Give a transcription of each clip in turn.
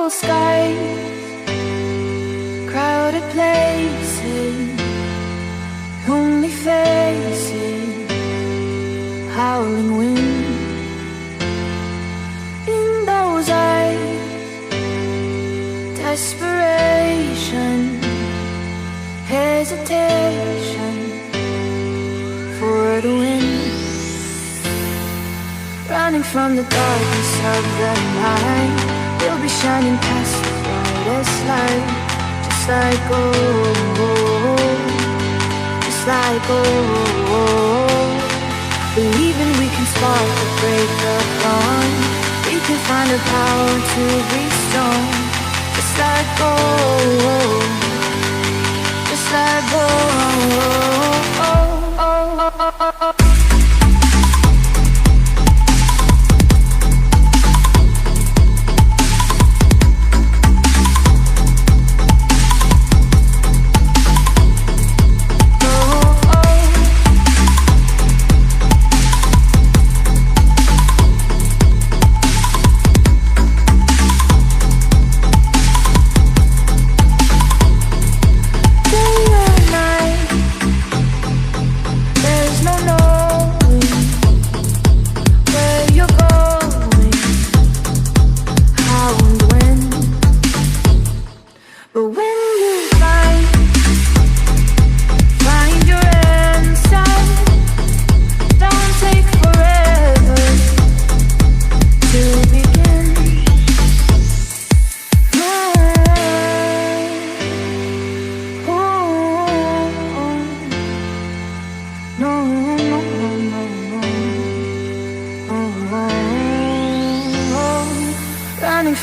full skies, crowded places, lonely faces, howling wind. In those eyes, desperation, hesitation for the wind. Running from the darkness of the night, we'll be shining past the brightest light. Just like gold, just like gold. Believing we can spark the break of dawn. We can find the power to be strong. Just like gold, just like gold.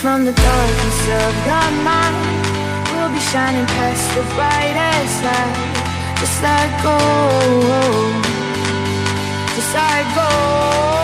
From the darkness of the night, we'll be shining past the brightest light. Just like gold, just like gold.